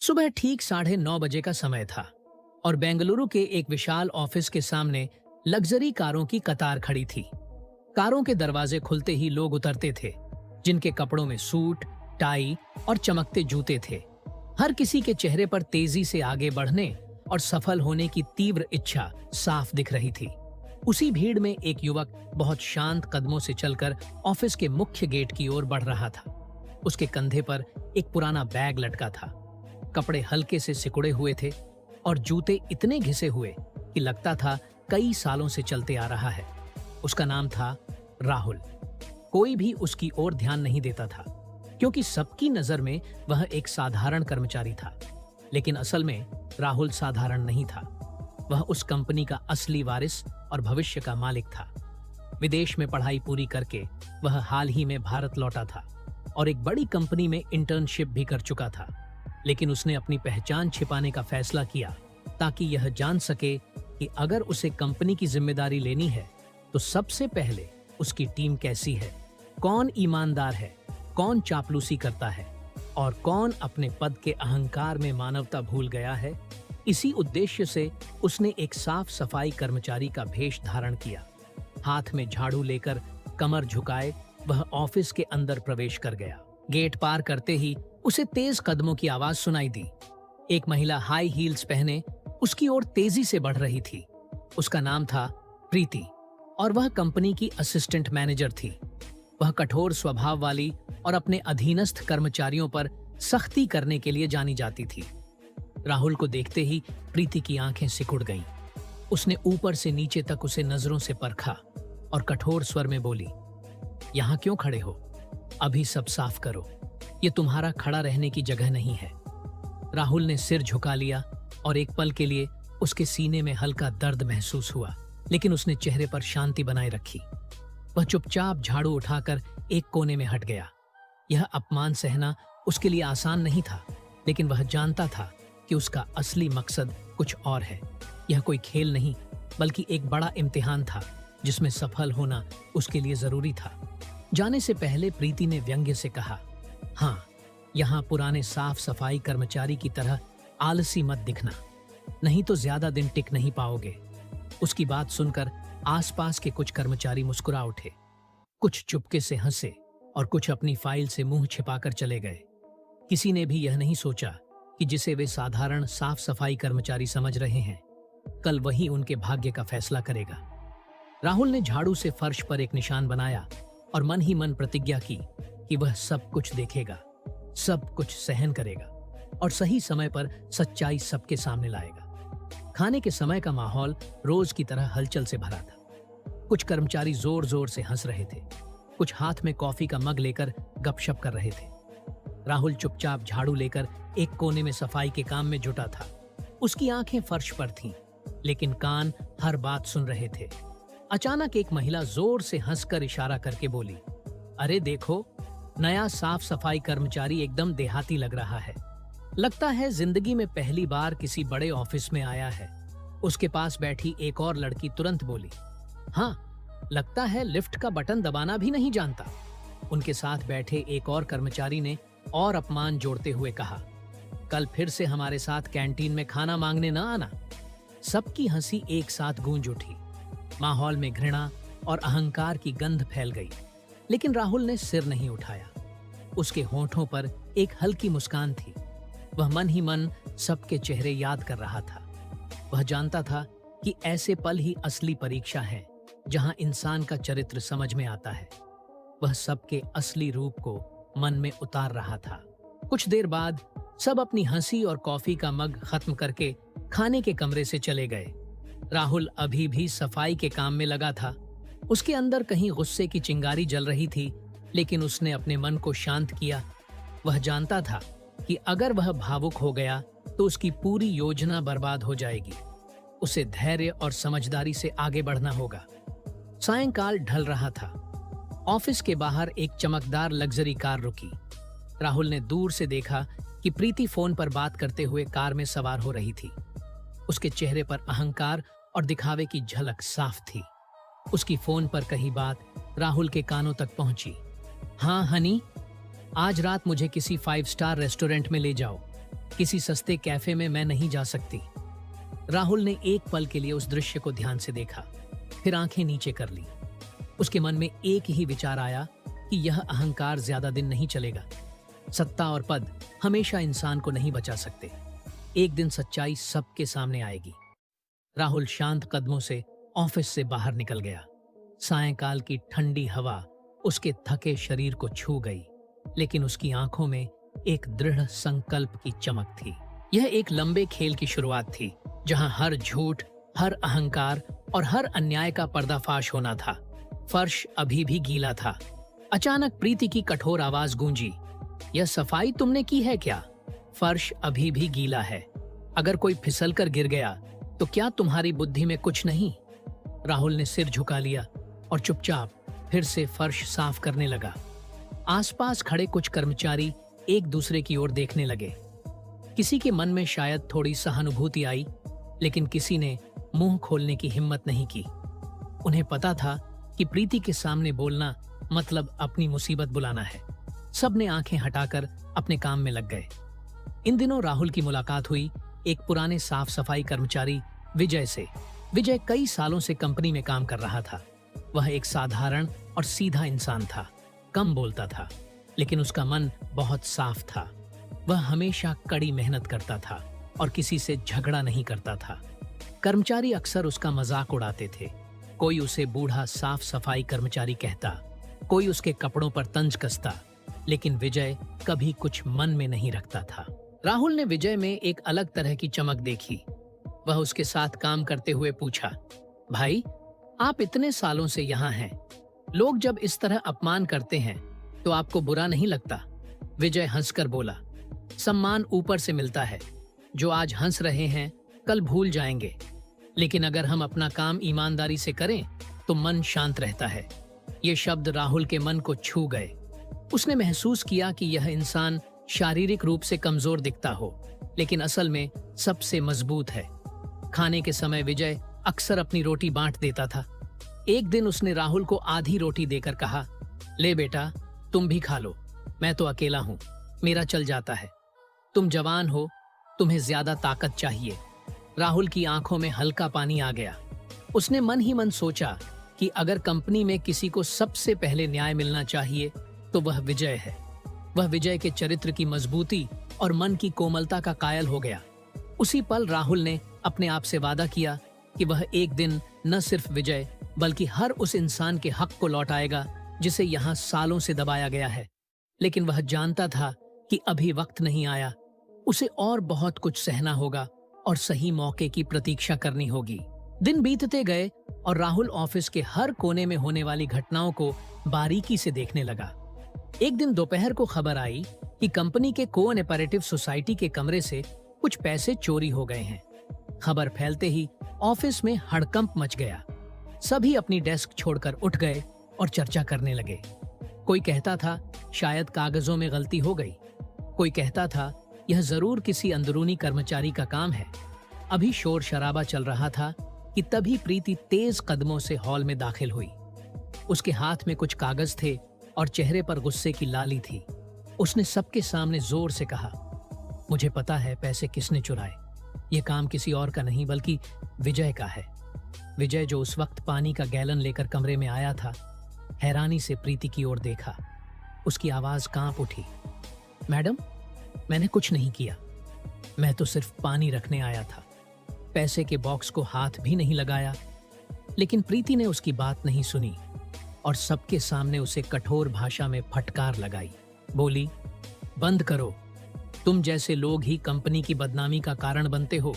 सुबह ठीक 9:30 बजे का समय था और बेंगलुरु के एक विशाल ऑफिस के सामने लग्जरी कारों की कतार खड़ी थी। कारों के दरवाजे खुलते ही लोग उतरते थे, जिनके कपड़ों में सूट, टाई और चमकते जूते थे। हर किसी के चेहरे पर तेजी से आगे बढ़ने और सफल होने की तीव्र इच्छा साफ दिख रही थी। उसी भीड़ में एक युवक बहुत शांत कदमों से चलकर ऑफिस के मुख्य गेट की ओर बढ़ रहा था। उसके कंधे पर एक पुराना बैग लटका था। कपड़े हल्के से सिकुड़े हुए थे और जूते इतने घिसे हुए कि लगता था कई सालों से चलते आ रहा है। उसका नाम था राहुल। कोई भी उसकी ओर ध्यान नहीं देता था, क्योंकि सबकी नजर में वह एक साधारण कर्मचारी था। लेकिन असल में राहुल साधारण नहीं था। वह उस कंपनी का असली वारिस और भविष्य का मालिक था। विदेश में पढ़ाई पूरी करके वह हाल ही में भारत लौटा था और एक बड़ी कंपनी में इंटर्नशिप भी कर चुका था। लेकिन उसने अपनी पहचान छिपाने का फैसला किया, ताकि यह जान सके कि अगर उसे कंपनी की जिम्मेदारी लेनी है तो सबसे पहले उसकी टीम कैसी है, कौन ईमानदार है, कौन चापलूसी करता है और कौन अपने पद के अहंकार में मानवता भूल गया है। इसी उद्देश्य से उसने एक साफ सफाई कर्मचारी का भेष धारण किया। हाथ में झाड़ू लेकर कमर झुकाए वह ऑफिस के अंदर प्रवेश कर गया। गेट पार करते ही उसे तेज कदमों की आवाज सुनाई दी। एक महिला हाई हील्स पहने उसकी ओर तेजी से बढ़ रही थी। उसका नाम था प्रीति और वह कंपनी की असिस्टेंट मैनेजर थी। वह कठोर स्वभाव वाली और अपने अधीनस्थ कर्मचारियों पर सख्ती करने के लिए जानी जाती थी। राहुल को देखते ही प्रीति की आंखें सिकुड़ गईं। उसने ऊपर से नीचे तक उसे नजरों से परखा और कठोर स्वर में बोली, "यहाँ क्यों खड़े हो? अभी सब साफ करो। ये तुम्हारा खड़ा रहने की जगह नहीं है।" राहुल ने सिर झुका लिया और एक पल के लिए उसके सीने में हल्का दर्द महसूस हुआ, लेकिन उसने चेहरे पर शांति बनाए रखी। वह चुपचाप झाड़ू उठाकर एक कोने में हट गया। यह अपमान सहना उसके लिए आसान नहीं था, लेकिन वह जानता था कि उसका असली मकसद कुछ और है। यह कोई खेल नहीं, बल्कि एक बड़ा इम्तिहान था, जिसमें सफल होना उसके लिए जरूरी था। जाने से पहले प्रीति ने व्यंग्य से कहा, "हाँ, यहाँ पुराने साफ सफाई कर्मचारी की तरह आलसी मत दिखना, नहीं तो ज्यादा दिन टिक नहीं पाओगे।" उसकी बात सुनकर आसपास के कुछ कर्मचारी मुस्कुरा उठे। कुछ चुपके से हंसे और कुछ अपनी फाइल से मुंह छिपाकर चले गए। किसी ने भी यह नहीं सोचा कि जिसे वे साधारण साफ सफाई कर्मचारी समझ रहे हैं, कल वही उनके भाग्य का फैसला करेगा। राहुल ने झाड़ू से फर्श पर एक निशान बनाया और मन ही मन प्रतिज्ञा की कि वह सब कुछ देखेगा, सब कुछ सहन करेगा और सही समय पर सच्चाई सबके सामने लाएगा। खाने के समय का माहौल रोज की तरह हलचल से भरा था। कुछ कर्मचारी जोर जोर से हंस रहे थे, कुछ हाथ में कॉफी का मग लेकर गपशप कर रहे थे। राहुल चुपचाप झाड़ू लेकर एक कोने में सफाई के काम में जुटा था। उसकी आंखें फर्श पर थीं, लेकिन कान हर बात सुन रहे थे। अचानक एक महिला जोर से हंसकर इशारा करके बोली, "अरे देखो, नया साफ सफाई कर्मचारी एकदम देहाती लग रहा है। लगता है जिंदगी में पहली बार किसी बड़े ऑफिस में आया है।" उसके पास बैठी एक और लड़की तुरंत बोली, "हाँ, लगता है लिफ्ट का बटन दबाना भी नहीं जानता।" उनके साथ बैठे एक और कर्मचारी ने और अपमान जोड़ते हुए कहा, "कल फिर से हमारे साथ कैंटीन में खाना मांगने न आना।" सबकी हंसी एक साथ गूंज उठी। माहौल में घृणा और अहंकार की गंध फैल गई, लेकिन राहुल ने सिर नहीं उठाया। उसके होठों पर एक हल्की मुस्कान थी। वह मन ही मन सबके चेहरे याद कर रहा था। वह जानता था कि ऐसे पल ही असली परीक्षा है, जहां इंसान का चरित्र समझ में आता है। वह सबके असली रूप को मन में उतार रहा था। कुछ देर बाद सब अपनी हंसी और कॉफी का मग खत्म करके खाने के कमरे से चले गए। राहुल अभी भी सफाई के काम में लगा था। उसके अंदर कहीं गुस्से की चिंगारी जल रही थी, लेकिन उसने अपने मन को शांत किया। वह जानता था कि अगर वह भावुक हो गया तो उसकी पूरी योजना बर्बाद हो जाएगी। उसे धैर्य और समझदारी से आगे बढ़ना होगा। सायंकाल ढल रहा था। ऑफिस के बाहर एक चमकदार लग्जरी कार रुकी। राहुल ने दूर से देखा कि प्रीति फोन पर बात करते हुए कार में सवार हो रही थी। उसके चेहरे पर अहंकार और दिखावे की झलक साफ थी। उसकी फोन पर कही बात राहुल के कानों तक पहुंची। "हाँ हनी, आज रात मुझे किसी 5 स्टार रेस्टोरेंट में ले जाओ। किसी सस्ते कैफे में मैं नहीं जा सकती। राहुल ने एक पल के लिए उस दृश्य को ध्यान से देखा, फिर आंखें नीचे कर ली। उसके मन में एक ही विचार आया कि यह अहंकार ज्यादा दिन नहीं चलेगा। सत्ता और पद हमेशा इंसान को नहीं बचा सकते। एक दिन सच्चाई सबके सामने आएगी। राहुल शांत कदमों से ऑफिस से बाहर निकल गया। सायंकाल की ठंडी हवा उसके थके शरीर को छू गई, लेकिन उसकी आंखों में एक दृढ़ संकल्प की चमक थी। यह एक लंबे खेल की शुरुआत थी, जहां हर झूठ, हर अहंकार और हर अन्याय का पर्दाफाश होना था। फर्श अभी भी गीला था। अचानक प्रीति की कठोर आवाज गूंजी, यह सफाई तुमने की है क्या? फर्श अभी भी गीला है। अगर कोई फिसल कर गिर गया तो क्या तुम्हारी बुद्धि में कुछ नहीं? राहुल ने सिर झुका लिया और चुपचाप फिर से फर्श साफ करने लगा। आसपास खड़े कुछ कर्मचारी एक दूसरे की ओर देखने लगे। किसी के मन में शायद थोड़ी सहानुभूति आई, लेकिन किसी ने मुंह खोलने की हिम्मत नहीं की। उन्हें पता था कि प्रीति के सामने बोलना मतलब अपनी मुसीबत बुलाना है। सब ने आंखें हटाकर अपने काम में लग गए। इन दिनों राहुल की मुलाकात हुई एक पुराने साफ सफाई कर्मचारी विजय से। विजय कई सालों से कंपनी में काम कर रहा था। वह एक साधारण और सीधा इंसान था, कम बोलता था, लेकिन उसका मन बहुत साफ था। वह हमेशा कड़ी मेहनत करता था और किसी से झगड़ा नहीं करता था। कर्मचारी अक्सर उसका मजाक उड़ाते थे। कोई उसे बूढ़ा साफ सफाई कर्मचारी कहता, कोई उसके कपड़ों पर तंज कसता, लेकिन विजय कभी कुछ मन में नहीं रखता था। राहुल ने विजय में एक अलग तरह की चमक देखी। वह उसके साथ काम करते हुए पूछा, भाई, आप इतने सालों से यहाँ हैं, लोग जब इस तरह अपमान करते हैं तो आपको बुरा नहीं लगता? विजय हंसकर बोला, सम्मान ऊपर से मिलता है। जो आज हंस रहे हैं कल भूल जाएंगे, लेकिन अगर हम अपना काम ईमानदारी से करें तो मन शांत रहता है। ये शब्द राहुल के मन को छू गए। उसने महसूस किया कि यह इंसान शारीरिक रूप से कमजोर दिखता हो, लेकिन असल में सबसे मजबूत है। खाने के समय विजय अक्सर अपनी रोटी बांट देता था। एक दिन उसने राहुल को आधी रोटी देकर कहा, ले बेटा, तुम भी खा लो, मैं तो अकेला हूं, मेरा चल जाता है। तुम जवान हो, तुम्हें ज्यादा ताकत चाहिए। राहुल की आंखों में हल्का पानी आ गया। उसने मन ही मन सोचा कि अगर कंपनी में किसी को सबसे पहले न्याय मिलना चाहिए तो वह विजय है। वह विजय के चरित्र की मजबूती और मन की कोमलता का कायल हो गया। उसी पल राहुल ने अपने आप से वादा किया कि वह एक दिन न सिर्फ विजय बल्कि हर उस इंसान के हक को लौटाएगा जिसे यहाँ सालों से दबाया गया है। लेकिन वह जानता था कि अभी वक्त नहीं आया। उसे और बहुत कुछ सहना होगा और सही मौके की प्रतीक्षा करनी होगी। दिन बीतते गए और राहुल ऑफिस के हर कोने में होने वाली घटनाओं को बारीकी से देखने लगा। एक दिन दोपहर को खबर आई कि कंपनी के कोऑपरेटिव सोसाइटी के कमरे से कुछ पैसे चोरी हो गए हैं। खबर फैलते ही ऑफिस में हड़कंप मच गया। सभी अपनी डेस्क छोड़कर उठ गए और चर्चा करने लगे। कोई कहता था शायद कागजों में गलती हो गई, कोई कहता था यह जरूर किसी अंदरूनी कर्मचारी का काम है। अभी शोर शराबा चल रहा था कि तभी प्रीति तेज कदमों से हॉल में दाखिल हुई। उसके हाथ में कुछ कागज थे और चेहरे पर गुस्से की लाली थी। उसने सबके सामने जोर से कहा, मुझे पता है पैसे किसने चुराए। ये काम किसी और का नहीं बल्कि विजय का है। विजय जो उस वक्त पानी का गैलन लेकर कमरे में आया था, हैरानी से प्रीति की ओर देखा। उसकी आवाज कांप उठी, मैडम, मैंने कुछ नहीं किया, मैं तो सिर्फ पानी रखने आया था, पैसे के बॉक्स को हाथ भी नहीं लगाया। लेकिन प्रीति ने उसकी बात नहीं सुनी और सबके सामने उसे कठोर भाषा में फटकार लगाई। बोली, बंद करो, तुम जैसे लोग ही कंपनी की बदनामी का कारण बनते हो,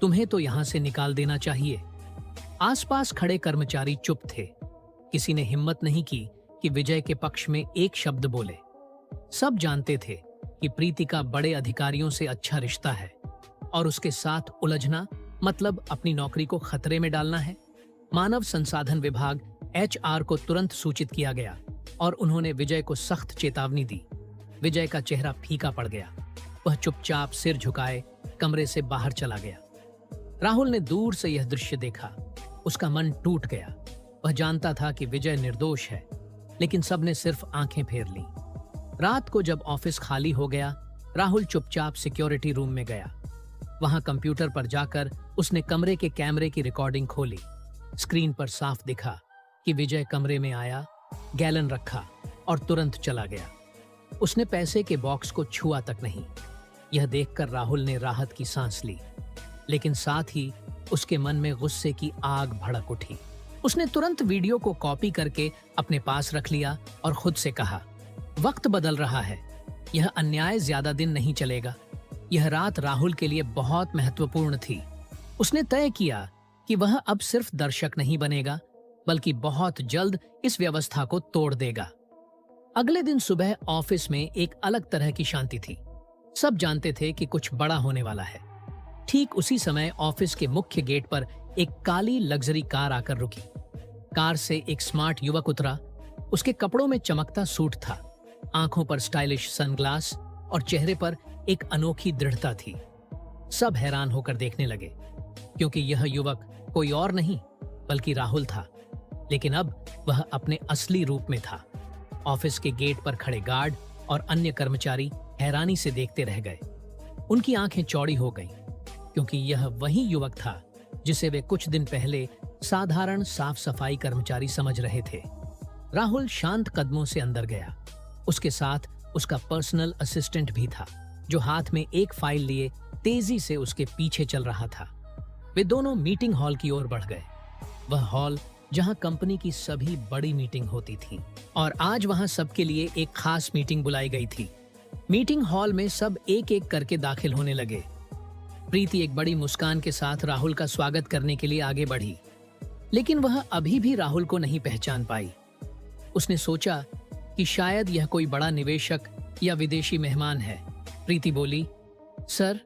तुम्हें तो यहां से निकाल देना चाहिए। आसपास खड़े कर्मचारी चुप थे। किसी ने हिम्मत नहीं की कि विजय के पक्ष में एक शब्द बोले। सब जानते थे कि प्रीति का बड़े अधिकारियों से अच्छा रिश्ता है और उसके साथ उलझना मतलब अपनी नौकरी को खतरे में डालना है। मानव संसाधन विभाग HR को तुरंत सूचित किया गया और उन्होंने विजय को सख्त चेतावनी दी। विजय का चेहरा फीका पड़ गया। वह चुपचाप सिर झुकाए कमरे से बाहर चला गया। राहुल ने दूर से यह दृश्य देखा। उसका मन टूट गया। वह जानता था कि विजय निर्दोष है, लेकिन सबने सिर्फ आंखें फेर लीं। रात को जब ऑफिस खाली हो गया, राहुल चुपचाप सिक्योरिटी रूम में गया। वहां कंप्यूटर पर जाकर उसने कमरे के कैमरे की रिकॉर्डिंग खोली। स्क्रीन पर साफ दिखा कि विजय कमरे में आया, गैलन रखा और तुरंत चला गया। उसने पैसे के बॉक्स को छुआ तक नहीं। यह देखकर राहुल ने राहत की सांस ली, लेकिन साथ ही उसके मन में गुस्से की आग भड़क उठी। उसने तुरंत वीडियो को कॉपी करके अपने पास रख लिया और खुद से कहा, वक्त बदल रहा है, यह अन्याय ज्यादा दिन नहीं चलेगा। यह रात राहुल के लिए बहुत महत्वपूर्ण थी। उसने तय किया कि वह अब सिर्फ दर्शक नहीं बनेगा, बल्कि बहुत जल्द इस व्यवस्था को तोड़ देगा। अगले दिन सुबह ऑफिस में एक अलग तरह की शांति थी। सब जानते थे कि कुछ बड़ा होने वाला है। ठीक उसी समय ऑफिस के मुख्य गेट पर एक काली लग्जरी कार आकर रुकी। कार से एक स्मार्ट युवक उतरा। उसके कपड़ों में चमकता सूट था, आंखों पर स्टाइलिश सनग्लास और चेहरे पर एक अनोखी दृढ़ता थी। सब हैरान होकर देखने लगे, क्योंकि यह युवक कोई और नहीं बल्कि राहुल था। लेकिन अब वह अपने असली रूप में था। ऑफिस के गेट पर खड़े गार्ड और अन्य कर्मचारी हैरानी से देखते रह गए। उनकी आंखें चौड़ी हो गईं, क्योंकि यह वही युवक था जिसे वे कुछ दिन पहले साधारण साफ सफाई कर्मचारी समझ रहे थे। राहुल शांत कदमों से अंदर गया। उसके साथ उसका पर्सनल असिस्टेंट भी था, जो हाथ में एक फाइल लिए तेजी से उसके पीछे चल रहा था। वे दोनों मीटिंग हॉल की ओर बढ़ गए। वह हॉल जहां कंपनी की सभी बड़ी मीटिंग होती थी, और आज वहां सबके लिए एक खास मीटिंग बुलाई गई थी। मीटिंग हॉल में सब एक एक करके दाखिल होने लगे। प्रीति एक बड़ी मुस्कान के साथ राहुल का स्वागत करने के लिए आगे बढ़ी, लेकिन वह अभी भी राहुल को नहीं पहचान पाई। उसने सोचा कि शायद यह कोई बड़ा निवेशक या विदेशी मेहमान है। प्रीति बोली, सर,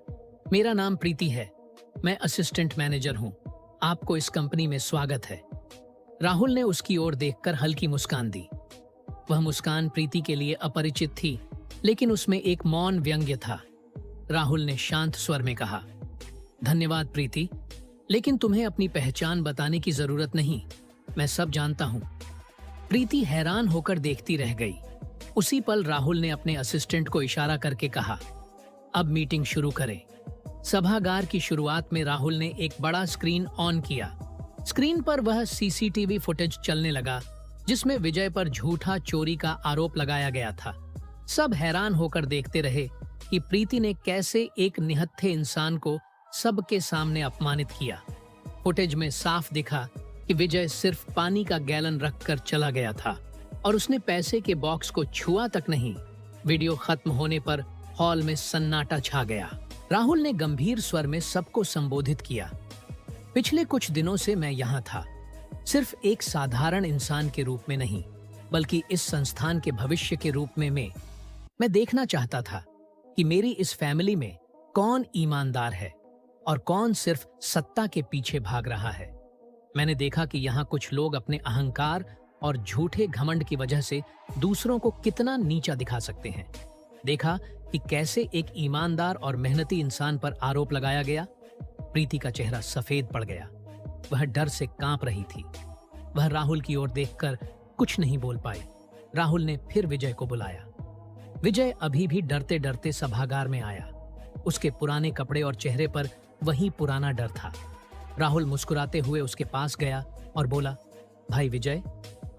मेरा नाम प्रीति है, मैं असिस्टेंट मैनेजर हूं। आपको इस कंपनी में स्वागत है। राहुल ने उसकी ओर देखकर हल्की मुस्कान दी। वह मुस्कान प्रीति के लिए अपरिचित थी, लेकिन उसमें एक मौन व्यंग्य था। राहुल ने शांत स्वर में कहा, धन्यवाद प्रीति, लेकिन तुम्हें अपनी पहचान बताने की जरूरत नहीं, मैं सब जानता हूं। प्रीति हैरान होकर देखती रह गई। उसी पल राहुल ने अपने असिस्टेंट को इशारा करके कहा, अब मीटिंग शुरू करें। सभागार की शुरुआत में राहुल ने एक बड़ा स्क्रीन ऑन किया। स्क्रीन पर वह सीसीटीवी फुटेज चलने लगा, जिसमें विजय पर झूठा चोरी का आरोप लगाया गया था। सब हैरान होकर देखते रहे कि प्रीति ने कैसे एक निहत्थे इंसान को सबके सामने अपमानित किया। फुटेज में साफ दिखा कि विजय सिर्फ पानी का गैलन रखकर चला गया था और उसने पैसे के बॉक्स को छुआ तक नहीं। वीडियो खत्म होने पर हॉल में सन्नाटा छा गया। राहुल ने गंभीर स्वर में सबको संबोधित किया, पिछले कुछ दिनों से मैं यहाँ था, सिर्फ एक साधारण इंसान के रूप में नहीं, बल्कि इस संस्थान के भविष्य के रूप में मैं देखना चाहता था कि मेरी इस फैमिली में कौन ईमानदार है और कौन सिर्फ सत्ता के पीछे भाग रहा है। मैंने देखा कि यहाँ कुछ लोग अपने अहंकार और झूठे घमंड की वजह से दूसरों को कितना नीचा दिखा सकते हैं। देखा कि कैसे एक ईमानदार और मेहनती इंसान पर आरोप लगाया गया। प्रीति का चेहरा सफेद पड़ गया। वह डर से कांप रही थी। वह राहुल की ओर देखकर कुछ नहीं बोल पाई। राहुल ने फिर विजय को बुलाया। विजय अभी भी डरते डरते सभागार में आया। उसके पुराने कपड़े और चेहरे पर वही पुराना डर था। राहुल मुस्कुराते हुए उसके पास गया और बोला, भाई विजय,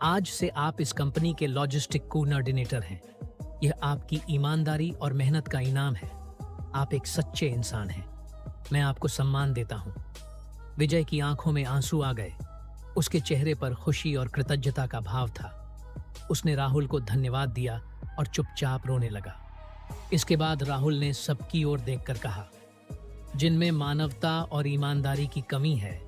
आज से आप इस कंपनी के लॉजिस्टिक कोऑर्डिनेटर हैं। यह आपकी ईमानदारी और मेहनत का इनाम है। आप एक सच्चे इंसान हैं। मैं आपको सम्मान देता हूं। विजय की आंखों में आंसू आ गए। उसके चेहरे पर खुशी और कृतज्ञता का भाव था। उसने राहुल को धन्यवाद दिया और चुपचाप रोने लगा। इसके बाद राहुल ने सबकी ओर देखकर कहा, जिनमें मानवता और ईमानदारी की कमी है,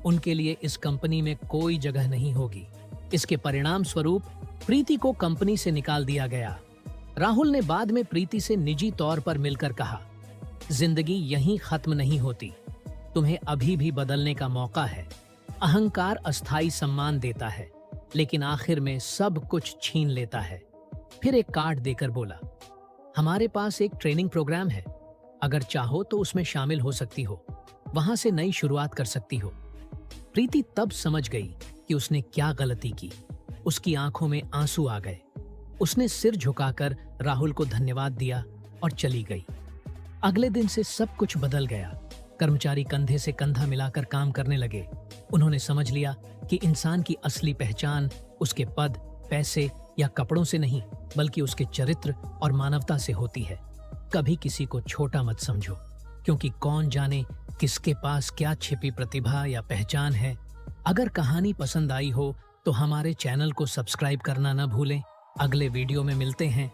उनके लिए इस कंपनी में कोई जगह नहीं होगी। इसके परिणाम स्वरूप प्रीति को कंपनी से निकाल दिया गया। राहुल ने बाद में प्रीति से निजी तौर पर मिलकर कहा, जिंदगी यहीं खत्म नहीं होती, तुम्हें अभी भी बदलने का मौका है। अहंकार अस्थायी सम्मान देता है, लेकिन आखिर में सब कुछ छीन लेता है। फिर एक कार्ड देकर बोला, हमारे पास एक ट्रेनिंग प्रोग्राम है, अगर चाहो तो उसमें शामिल हो सकती हो, वहां से नई शुरुआत कर सकती हो। प्रीति तब समझ गई कि उसने क्या गलती की। उसकी आंखों में आंसू आ गए। उसने सिर झुकाकर राहुल को धन्यवाद दिया और चली गई। अगले दिन से सब कुछ बदल गया। कर्मचारी कंधे से कंधा मिलाकर काम करने लगे। उन्होंने समझ लिया कि इंसान की असली पहचान उसके पद, पैसे या कपड़ों से नहीं, बल्कि उसके चरित्र और मानवता से होती है। कभी किसी को छोटा मत समझो, क्योंकि कौन जाने किसके पास क्या छिपी प्रतिभा या पहचान है। अगर कहानी पसंद आई हो तो हमारे चैनल को सब्सक्राइब करना न भूलें। अगले वीडियो में मिलते हैं।